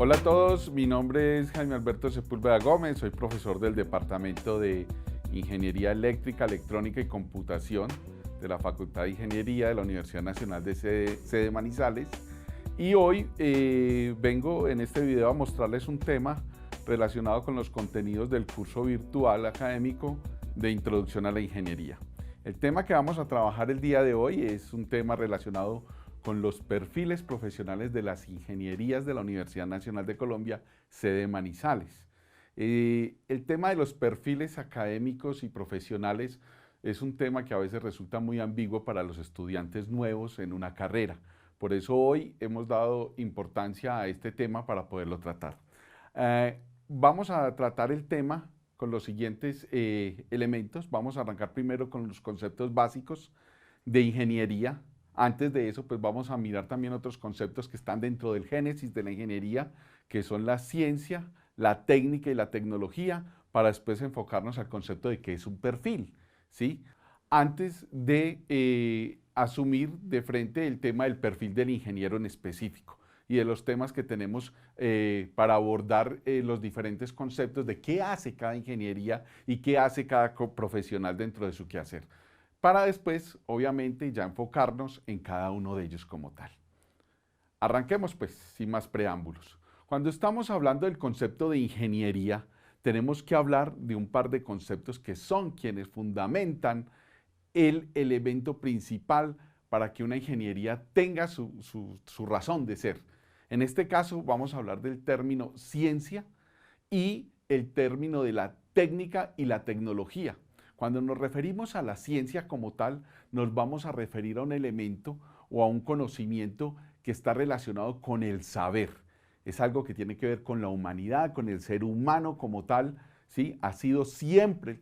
Hola a todos, mi nombre es Jaime Alberto Sepúlveda Gómez, soy profesor del Departamento de Ingeniería Eléctrica, Electrónica y Computación de la Facultad de Ingeniería de la Universidad Nacional de sede Manizales. Y hoy vengo en este video a mostrarles un tema relacionado con los contenidos del curso virtual académico de Introducción a la Ingeniería. El tema que vamos a trabajar el día de hoy es un tema relacionado con los perfiles profesionales de las ingenierías de la Universidad Nacional de Colombia, sede Manizales. El tema de los perfiles académicos y profesionales es un tema que a veces resulta muy ambiguo para los estudiantes nuevos en una carrera. Por eso hoy hemos dado importancia a este tema para poderlo tratar. Vamos a tratar el tema con los siguientes elementos. Vamos a arrancar primero con los conceptos básicos de ingeniería. Antes de eso, pues vamos a mirar también otros conceptos que están dentro del génesis de la ingeniería, que son la ciencia, la técnica y la tecnología, para después enfocarnos al concepto de qué es un perfil, ¿sí? Antes de asumir de frente el tema del perfil del ingeniero en específico y de los temas que tenemos para abordar los diferentes conceptos de qué hace cada ingeniería y qué hace cada profesional dentro de su quehacer, para después, obviamente, ya enfocarnos en cada uno de ellos como tal. Arranquemos pues, sin más preámbulos. Cuando estamos hablando del concepto de ingeniería, tenemos que hablar de un par de conceptos que son quienes fundamentan el elemento principal para que una ingeniería tenga su razón de ser. En este caso vamos a hablar del término ciencia y el término de la técnica y la tecnología. Cuando nos referimos a la ciencia como tal, nos vamos a referir a un elemento o a un conocimiento que está relacionado con el saber. Es algo que tiene que ver con la humanidad, con el ser humano como tal, ¿sí? Ha sido siempre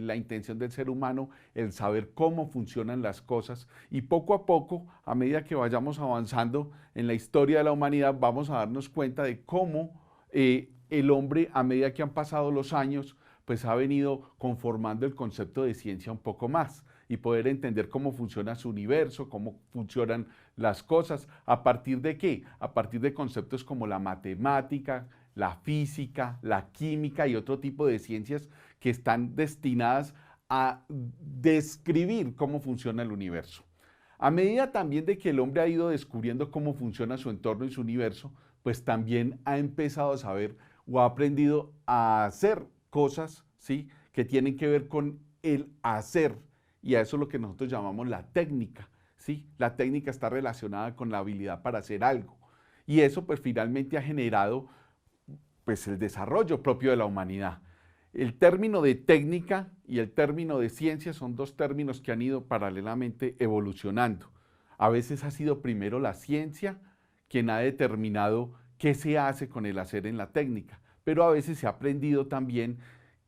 la intención del ser humano el saber cómo funcionan las cosas, y poco a poco, a medida que vayamos avanzando en la historia de la humanidad, vamos a darnos cuenta de cómo el hombre, a medida que han pasado los años, pues ha venido conformando el concepto de ciencia un poco más y poder entender cómo funciona su universo, cómo funcionan las cosas. ¿A partir de qué? A partir de conceptos como la matemática, la física, la química y otro tipo de ciencias que están destinadas a describir cómo funciona el universo. A medida también de que el hombre ha ido descubriendo cómo funciona su entorno y su universo, pues también ha empezado a saber o ha aprendido a hacer cosas, ¿sí?, que tienen que ver con el hacer, y a eso es lo que nosotros llamamos la técnica, ¿sí? La técnica está relacionada con la habilidad para hacer algo, y eso pues finalmente ha generado pues el desarrollo propio de la humanidad. El término de técnica y el término de ciencia son dos términos que han ido paralelamente evolucionando. A veces ha sido primero la ciencia quien ha determinado qué se hace con el hacer en la técnica, pero a veces se ha aprendido también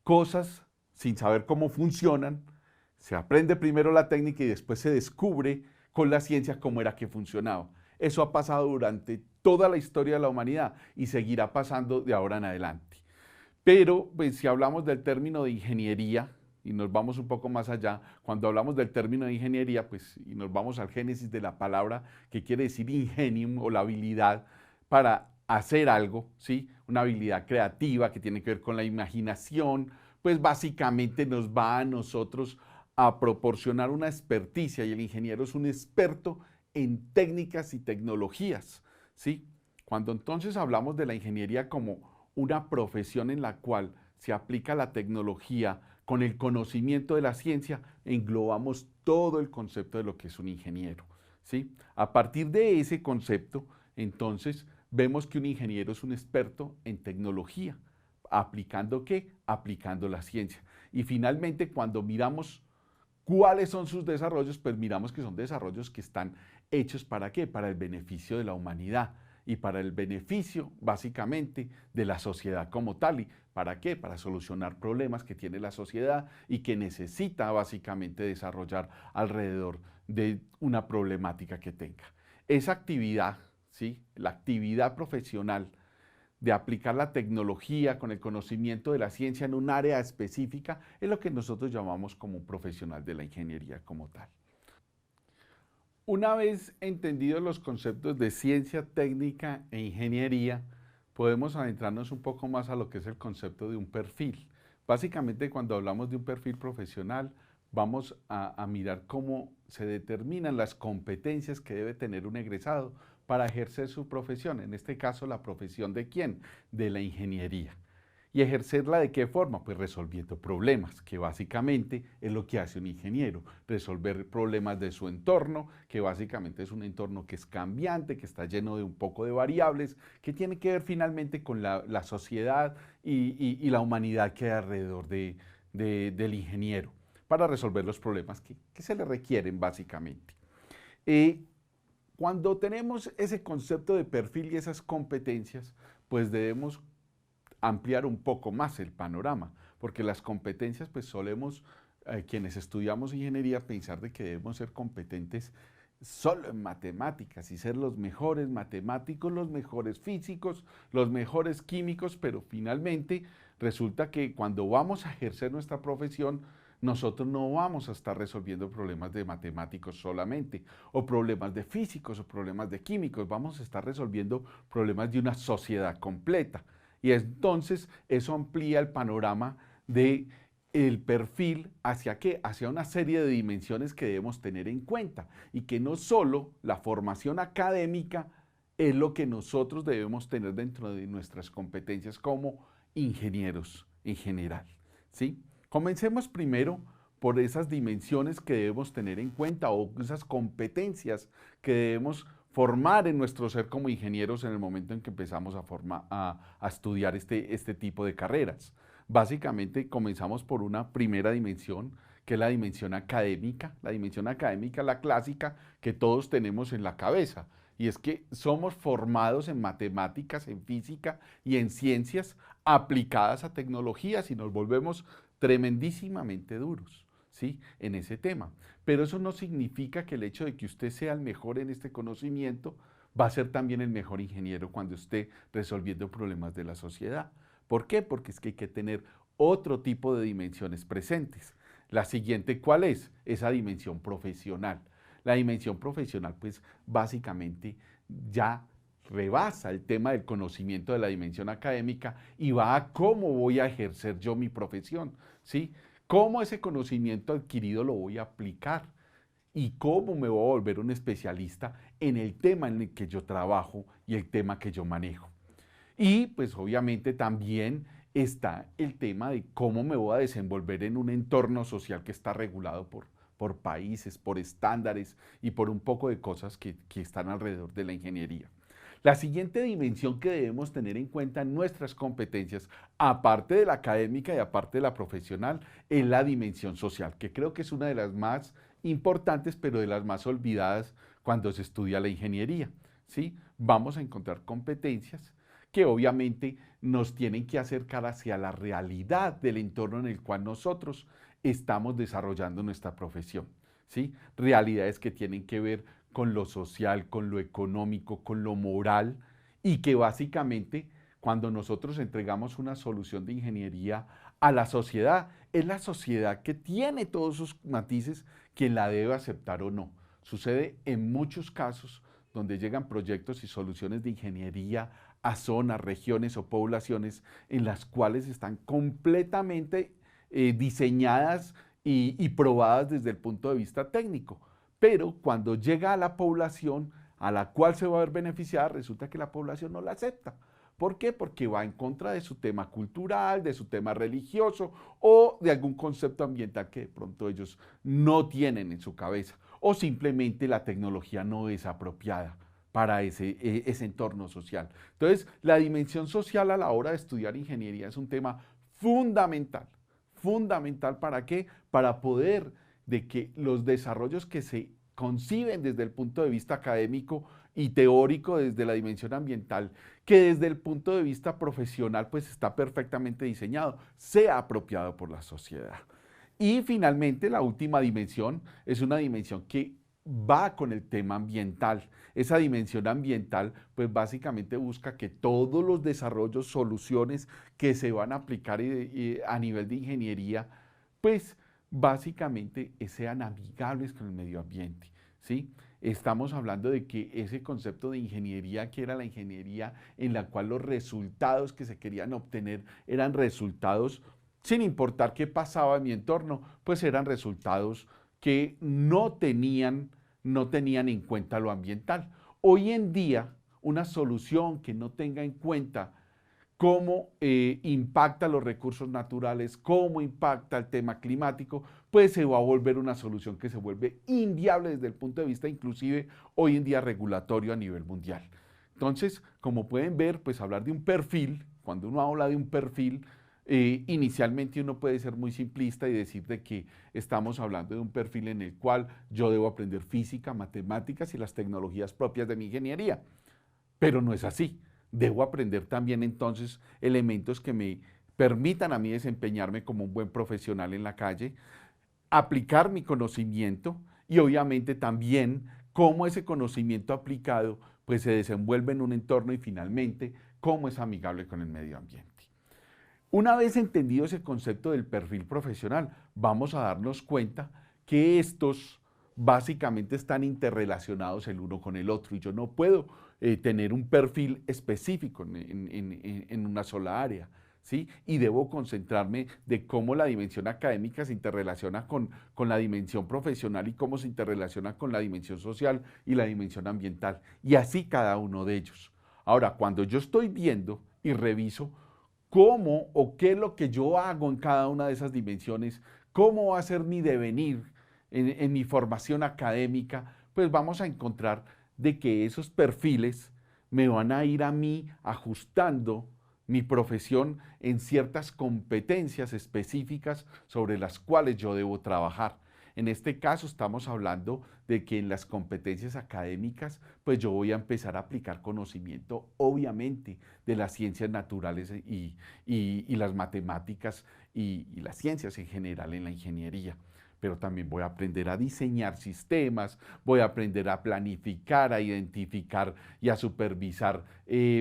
cosas sin saber cómo funcionan. Se aprende primero la técnica y después se descubre con la ciencia cómo era que funcionaba. Eso ha pasado durante toda la historia de la humanidad y seguirá pasando de ahora en adelante. Pero pues, si hablamos del término de ingeniería y nos vamos un poco más allá, cuando hablamos del término de ingeniería, pues, y nos vamos al génesis de la palabra, que quiere decir ingenium, o la habilidad para hacer algo, ¿sí? Una habilidad creativa que tiene que ver con la imaginación, pues básicamente nos va a nosotros a proporcionar una experticia, y el ingeniero es un experto en técnicas y tecnologías, ¿sí? Cuando entonces hablamos de la ingeniería como una profesión en la cual se aplica la tecnología con el conocimiento de la ciencia, englobamos todo el concepto de lo que es un ingeniero, ¿sí? A partir de ese concepto, entonces, vemos que un ingeniero es un experto en tecnología. ¿Aplicando qué? Aplicando la ciencia. Y finalmente, cuando miramos cuáles son sus desarrollos, pues miramos que son desarrollos que están hechos ¿para qué? Para el beneficio de la humanidad y para el beneficio, básicamente, de la sociedad como tal. ¿Y para qué? Para solucionar problemas que tiene la sociedad y que necesita, básicamente, desarrollar alrededor de una problemática que tenga. Esa actividad, ¿sí?, la actividad profesional de aplicar la tecnología con el conocimiento de la ciencia en un área específica, es lo que nosotros llamamos como un profesional de la ingeniería como tal. Una vez entendidos los conceptos de ciencia, técnica e ingeniería, podemos adentrarnos un poco más a lo que es el concepto de un perfil. Básicamente, cuando hablamos de un perfil profesional, vamos a mirar cómo se determinan las competencias que debe tener un egresado para ejercer su profesión, en este caso la profesión de quién, de la ingeniería. ¿Y ejercerla de qué forma? Pues resolviendo problemas, que básicamente es lo que hace un ingeniero, resolver problemas de su entorno, que básicamente es un entorno que es cambiante, que está lleno de un poco de variables, que tiene que ver finalmente con la sociedad y la humanidad que hay alrededor del ingeniero, para resolver los problemas que se le requieren básicamente. Cuando tenemos ese concepto de perfil y esas competencias, pues debemos ampliar un poco más el panorama, porque las competencias, pues solemos, quienes estudiamos ingeniería, pensar de que debemos ser competentes solo en matemáticas y ser los mejores matemáticos, los mejores físicos, los mejores químicos, pero finalmente resulta que cuando vamos a ejercer nuestra profesión, nosotros no vamos a estar resolviendo problemas de matemáticos solamente, o problemas de físicos, o problemas de químicos, vamos a estar resolviendo problemas de una sociedad completa. Y entonces eso amplía el panorama de el perfil hacia qué, hacia una serie de dimensiones que debemos tener en cuenta y que no solo la formación académica es lo que nosotros debemos tener dentro de nuestras competencias como ingenieros en general, ¿sí? Comencemos primero por esas dimensiones que debemos tener en cuenta o esas competencias que debemos formar en nuestro ser como ingenieros en el momento en que empezamos a estudiar este tipo de carreras. Básicamente comenzamos por una primera dimensión, que es la dimensión académica, la clásica que todos tenemos en la cabeza, y es que somos formados en matemáticas, en física y en ciencias aplicadas a tecnologías y nos volvemos tremendísimamente duros, ¿sí? En ese tema. Pero eso no significa que el hecho de que usted sea el mejor en este conocimiento va a ser también el mejor ingeniero cuando esté resolviendo problemas de la sociedad. ¿Por qué? Porque es que hay que tener otro tipo de dimensiones presentes. La siguiente, ¿cuál es? Esa dimensión profesional. La dimensión profesional, pues básicamente ya rebasa el tema del conocimiento de la dimensión académica y va a cómo voy a ejercer yo mi profesión, ¿sí? ¿Cómo ese conocimiento adquirido lo voy a aplicar? ¿Y cómo me voy a volver un especialista en el tema en el que yo trabajo y el tema que yo manejo? Y pues obviamente también está el tema de cómo me voy a desenvolver en un entorno social que está regulado por países, por estándares y por un poco de cosas que están alrededor de la ingeniería. La siguiente dimensión que debemos tener en cuenta en nuestras competencias, aparte de la académica y aparte de la profesional, es la dimensión social, que creo que es una de las más importantes, pero de las más olvidadas cuando se estudia la ingeniería, ¿sí? Vamos a encontrar competencias que obviamente nos tienen que acercar hacia la realidad del entorno en el cual nosotros estamos desarrollando nuestra profesión, ¿sí? Realidades que tienen que ver con lo social, con lo económico, con lo moral, y que básicamente cuando nosotros entregamos una solución de ingeniería a la sociedad, es la sociedad que tiene todos sus matices quien la debe aceptar o no. Sucede en muchos casos donde llegan proyectos y soluciones de ingeniería a zonas, regiones o poblaciones en las cuales están completamente diseñadas y probadas desde el punto de vista técnico. Pero cuando llega a la población a la cual se va a ver beneficiada, resulta que la población no la acepta. ¿Por qué? Porque va en contra de su tema cultural, de su tema religioso o de algún concepto ambiental que de pronto ellos no tienen en su cabeza. O simplemente la tecnología no es apropiada para ese entorno social. Entonces, la dimensión social a la hora de estudiar ingeniería es un tema fundamental. ¿Fundamental para qué? Para poder de que los desarrollos que se conciben desde el punto de vista académico y teórico desde la dimensión ambiental, que desde el punto de vista profesional pues está perfectamente diseñado, sea apropiado por la sociedad. Y finalmente la última dimensión es una dimensión que va con el tema ambiental. Esa dimensión ambiental pues básicamente busca que todos los desarrollos, soluciones que se van a aplicar a nivel de ingeniería pues básicamente sean amigables con el medio ambiente, ¿sí? estamos hablando de que ese concepto de ingeniería, que era la ingeniería en la cual los resultados que se querían obtener eran resultados, sin importar qué pasaba en mi entorno, pues eran resultados que no tenían en cuenta lo ambiental. Hoy en día, una solución que no tenga en cuenta cómo impacta los recursos naturales, cómo impacta el tema climático, pues se va a volver una solución que se vuelve inviable desde el punto de vista inclusive hoy en día regulatorio a nivel mundial. Entonces, como pueden ver, pues hablar de un perfil, cuando uno habla de un perfil, inicialmente uno puede ser muy simplista y decir de que estamos hablando de un perfil en el cual yo debo aprender física, matemáticas y las tecnologías propias de mi ingeniería, pero no es así. Debo aprender también entonces elementos que me permitan a mí desempeñarme como un buen profesional en la calle, aplicar mi conocimiento y obviamente también cómo ese conocimiento aplicado pues se desenvuelve en un entorno y finalmente cómo es amigable con el medio ambiente. Una vez entendido ese concepto del perfil profesional, vamos a darnos cuenta que estos básicamente están interrelacionados el uno con el otro y yo no puedo tener un perfil específico en una sola área, ¿sí? Y debo concentrarme de cómo la dimensión académica se interrelaciona con la dimensión profesional y cómo se interrelaciona con la dimensión social y la dimensión ambiental, y así cada uno de ellos. Ahora, cuando yo estoy viendo y reviso cómo o qué es lo que yo hago en cada una de esas dimensiones, cómo va a ser mi devenir en mi formación académica, pues vamos a encontrar de que esos perfiles me van a ir a mí ajustando mi profesión en ciertas competencias específicas sobre las cuales yo debo trabajar. En este caso estamos hablando de que en las competencias académicas, pues yo voy a empezar a aplicar conocimiento, obviamente, de las ciencias naturales y las matemáticas y las ciencias en general en la ingeniería. Pero también voy a aprender a diseñar sistemas, voy a aprender a planificar, a identificar y a supervisar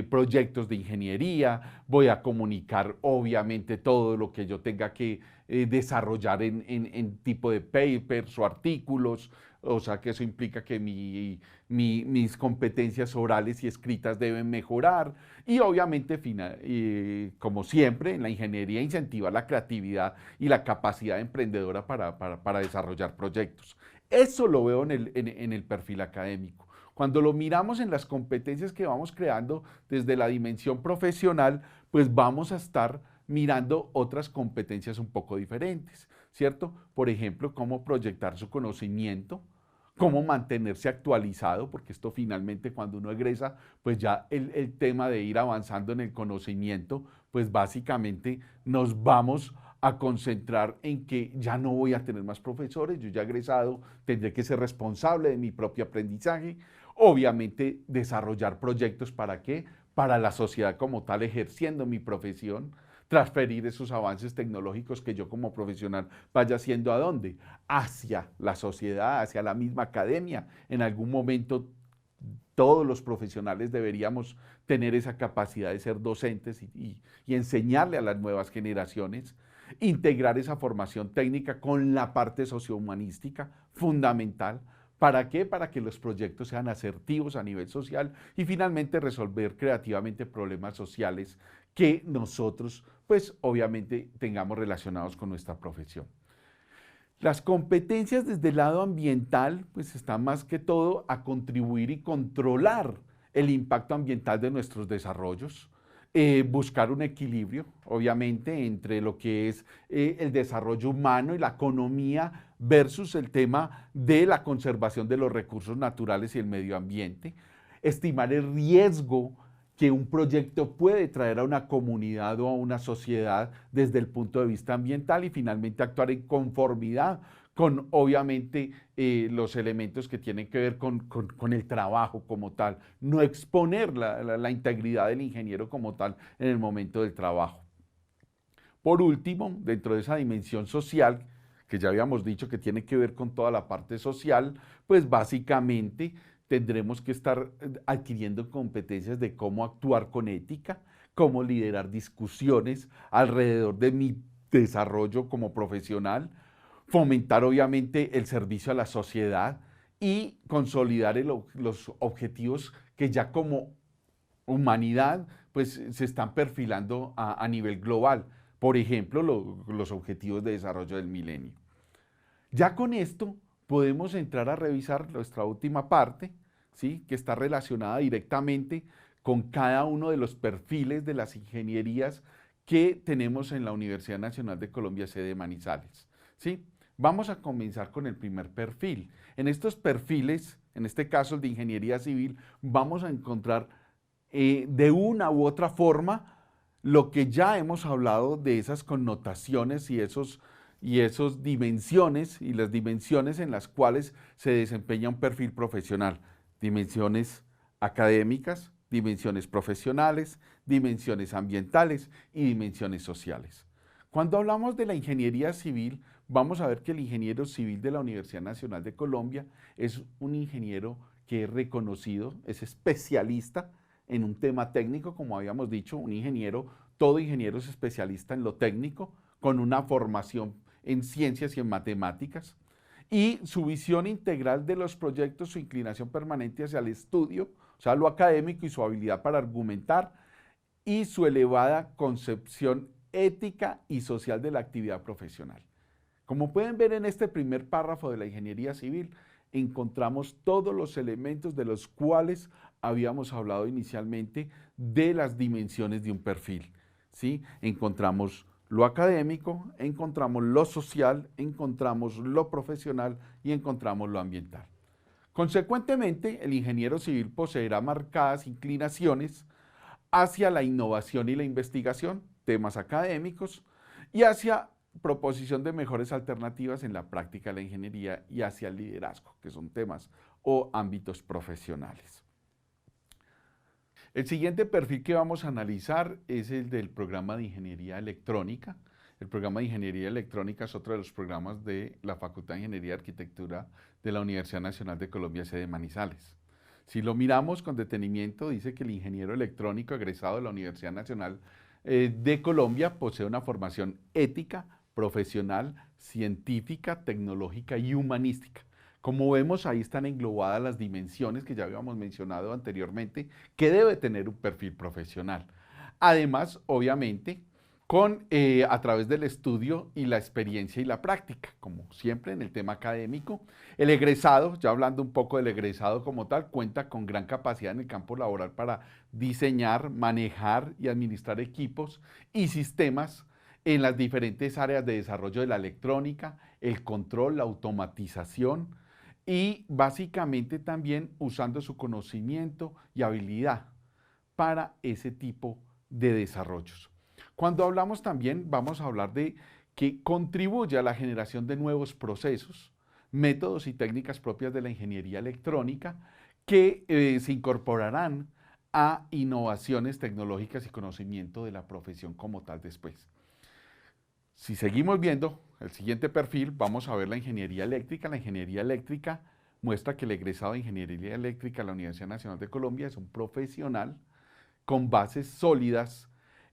proyectos de ingeniería, voy a comunicar obviamente todo lo que yo tenga que desarrollar en tipo de papers o artículos, o sea que eso implica que mis competencias orales y escritas deben mejorar y obviamente, como siempre, en la ingeniería incentiva la creatividad y la capacidad emprendedora para desarrollar proyectos. Eso lo veo en el perfil académico. Cuando lo miramos en las competencias que vamos creando desde la dimensión profesional, pues vamos a estar mirando otras competencias un poco diferentes, ¿cierto? Por ejemplo, cómo proyectar su conocimiento, cómo mantenerse actualizado, porque esto finalmente cuando uno egresa, pues ya el tema de ir avanzando en el conocimiento, pues básicamente nos vamos a concentrar en que ya no voy a tener más profesores, yo ya egresado tendré que ser responsable de mi propio aprendizaje, obviamente desarrollar proyectos para qué, para la sociedad como tal, ejerciendo mi profesión, transferir esos avances tecnológicos que yo como profesional vaya haciendo a dónde, hacia la sociedad, hacia la misma academia. En algún momento todos los profesionales deberíamos tener esa capacidad de ser docentes y enseñarle a las nuevas generaciones, integrar esa formación técnica con la parte sociohumanística fundamental. ¿Para qué? Para que los proyectos sean asertivos a nivel social y finalmente resolver creativamente problemas sociales que nosotros, pues obviamente, tengamos relacionados con nuestra profesión. Las competencias desde el lado ambiental, pues están más que todo a contribuir y controlar el impacto ambiental de nuestros desarrollos, buscar un equilibrio, obviamente, entre lo que es el desarrollo humano y la economía versus el tema de la conservación de los recursos naturales y el medio ambiente, estimar el riesgo que un proyecto puede traer a una comunidad o a una sociedad desde el punto de vista ambiental y finalmente actuar en conformidad con obviamente los elementos que tienen que ver con el trabajo como tal, no exponer la integridad del ingeniero como tal en el momento del trabajo. Por último, dentro de esa dimensión social, que ya habíamos dicho que tiene que ver con toda la parte social, pues básicamente tendremos que estar adquiriendo competencias de cómo actuar con ética, cómo liderar discusiones alrededor de mi desarrollo como profesional, fomentar obviamente el servicio a la sociedad y consolidar los objetivos que ya como humanidad pues se están perfilando a nivel global. Por ejemplo, los objetivos de desarrollo del milenio. Ya con esto podemos entrar a revisar nuestra última parte, ¿sí? Que está relacionada directamente con cada uno de los perfiles de las ingenierías que tenemos en la Universidad Nacional de Colombia, sede Manizales, ¿sí? Vamos a comenzar con el primer perfil. En estos perfiles, en este caso el de ingeniería civil, vamos a encontrar de una u otra forma lo que ya hemos hablado de esas connotaciones y esos dimensiones y las dimensiones en las cuales se desempeña un perfil profesional. Dimensiones académicas, dimensiones profesionales, dimensiones ambientales y dimensiones sociales. Cuando hablamos de la ingeniería civil, vamos a ver que el ingeniero civil de la Universidad Nacional de Colombia es un ingeniero que es reconocido, es especialista en un tema técnico, como habíamos dicho, un ingeniero, todo ingeniero es especialista en lo técnico, con una formación en ciencias y en matemáticas, y su visión integral de los proyectos, su inclinación permanente hacia el estudio, o sea, lo académico y su habilidad para argumentar, y su elevada concepción ética y social de la actividad profesional. Como pueden ver en este primer párrafo de la ingeniería civil, encontramos todos los elementos de los cuales habíamos hablado inicialmente de las dimensiones de un perfil, ¿sí? Encontramos lo académico, encontramos lo social, encontramos lo profesional y encontramos lo ambiental. Consecuentemente, el ingeniero civil poseerá marcadas inclinaciones hacia la innovación y la investigación, temas académicos, y hacia proposición de mejores alternativas en la práctica de la ingeniería y hacia el liderazgo, que son temas o ámbitos profesionales. El siguiente perfil que vamos a analizar es el del programa de ingeniería electrónica. El programa de ingeniería electrónica es otro de los programas de la Facultad de Ingeniería y Arquitectura de la Universidad Nacional de Colombia, sede Manizales. Si lo miramos con detenimiento, dice que el ingeniero electrónico egresado de la Universidad Nacional de Colombia posee una formación ética, profesional, científica, tecnológica y humanística. Como vemos, ahí están englobadas las dimensiones que ya habíamos mencionado anteriormente que debe tener un perfil profesional. Además, obviamente, a través del estudio y la experiencia y la práctica, como siempre en el tema académico. El egresado, ya hablando un poco del egresado como tal, cuenta con gran capacidad en el campo laboral para diseñar, manejar y administrar equipos y sistemas en las diferentes áreas de desarrollo de la electrónica, el control, la automatización y básicamente también usando su conocimiento y habilidad para ese tipo de desarrollos. Cuando hablamos también, vamos a hablar de que contribuye a la generación de nuevos procesos, métodos y técnicas propias de la ingeniería electrónica que se incorporarán a innovaciones tecnológicas y conocimiento de la profesión como tal después. Si seguimos viendo el siguiente perfil, vamos a ver la ingeniería eléctrica. La ingeniería eléctrica muestra que el egresado de ingeniería eléctrica de la Universidad Nacional de Colombia es un profesional con bases sólidas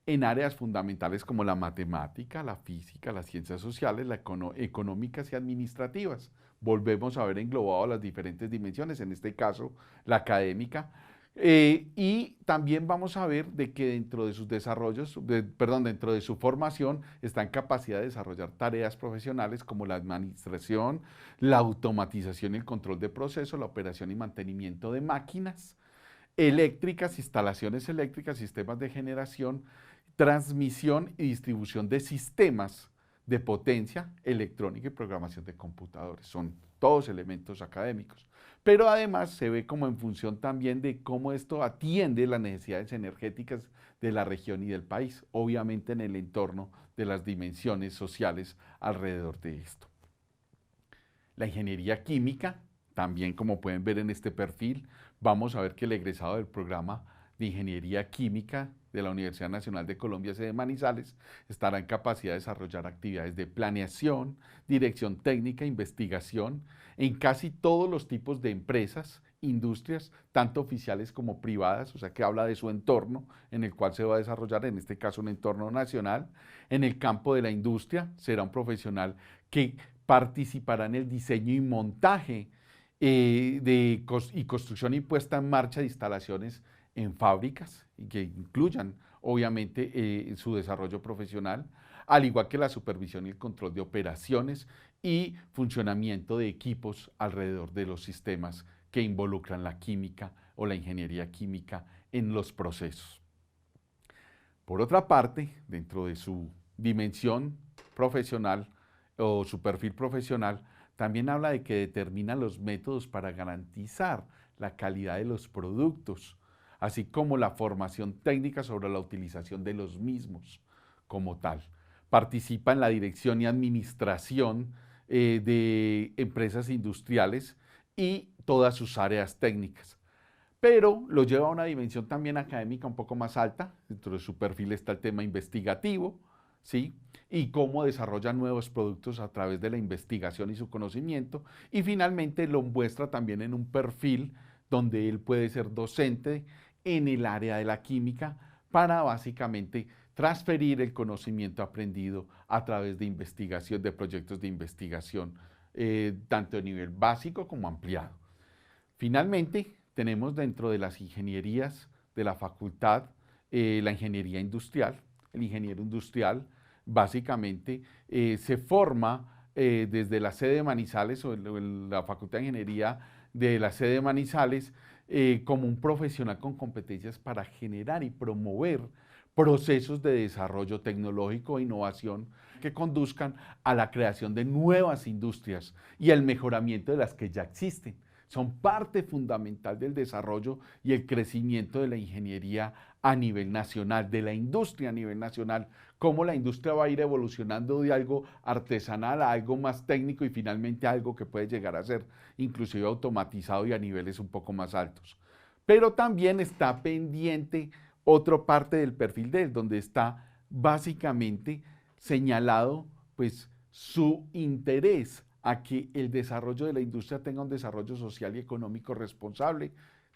en áreas fundamentales como la matemática, la física, las ciencias sociales, económicas y administrativas. Volvemos a ver englobado las diferentes dimensiones, en este caso la académica, y también vamos a ver de que dentro de sus desarrollos, dentro de su formación está en capacidad de desarrollar tareas profesionales como la administración, la automatización y el control de procesos, la operación y mantenimiento de máquinas eléctricas, instalaciones eléctricas, sistemas de generación, transmisión y distribución de sistemas de potencia electrónica y programación de computadores. Son todos elementos académicos. Pero además se ve como en función también de cómo esto atiende las necesidades energéticas de la región y del país, obviamente en el entorno de las dimensiones sociales alrededor de esto. La ingeniería química, también como pueden ver en este perfil, vamos a ver que el egresado del programa de Ingeniería Química de la Universidad Nacional de Colombia, sede Manizales, estará en capacidad de desarrollar actividades de planeación, dirección técnica, investigación en casi todos los tipos de empresas, industrias, tanto oficiales como privadas, o sea que habla de su entorno en el cual se va a desarrollar, en este caso un entorno nacional. En el campo de la industria será un profesional que participará en el diseño y montaje y construcción y puesta en marcha de instalaciones en fábricas y que incluyan obviamente su desarrollo profesional, al igual que la supervisión y el control de operaciones y funcionamiento de equipos alrededor de los sistemas que involucran la química o la ingeniería química en los procesos. Por otra parte, dentro de su dimensión profesional o su perfil profesional, también habla de que determina los métodos para garantizar la calidad de los productos, así como la formación técnica sobre la utilización de los mismos como tal. Participa en la dirección y administración de empresas industriales y todas sus áreas técnicas, pero lo lleva a una dimensión también académica un poco más alta. Dentro de su perfil está el tema investigativo, ¿sí? Y cómo desarrolla nuevos productos a través de la investigación y su conocimiento. Y finalmente lo muestra también en un perfil donde él puede ser docente en el área de la química para básicamente transferir el conocimiento aprendido a través de investigación, de proyectos de investigación, tanto a nivel básico como ampliado. Finalmente, tenemos dentro de las ingenierías de la facultad la ingeniería industrial. El ingeniero industrial básicamente se forma desde la sede de Manizales o en la Facultad de Ingeniería de la sede de Manizales como un profesional con competencias para generar y promover procesos de desarrollo tecnológico e innovación que conduzcan a la creación de nuevas industrias y al mejoramiento de las que ya existen. Son parte fundamental del desarrollo y el crecimiento de la ingeniería a nivel nacional, de la industria a nivel nacional, cómo la industria va a ir evolucionando de algo artesanal a algo más técnico y finalmente a algo que puede llegar a ser inclusive automatizado y a niveles un poco más altos. Pero también está pendiente otra parte del perfil de él, donde está básicamente señalado pues su interés a que el desarrollo de la industria tenga un desarrollo social y económico responsable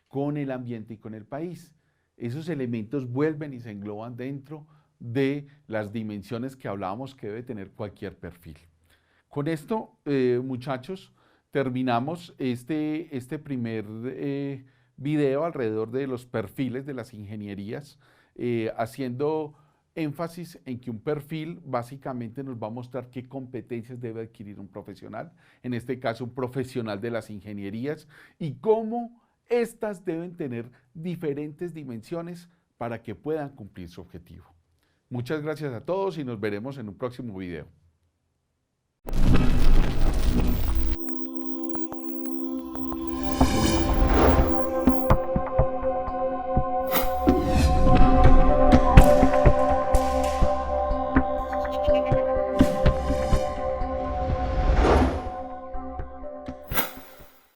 con el ambiente y con el país. Esos elementos vuelven y se engloban dentro de las dimensiones que hablábamos que debe tener cualquier perfil. Con esto, muchachos, terminamos este primer video alrededor de los perfiles de las ingenierías, haciendo énfasis en que un perfil básicamente nos va a mostrar qué competencias debe adquirir un profesional, en este caso un profesional de las ingenierías, y cómo estas deben tener diferentes dimensiones para que puedan cumplir su objetivo. Muchas gracias a todos y nos veremos en un próximo video.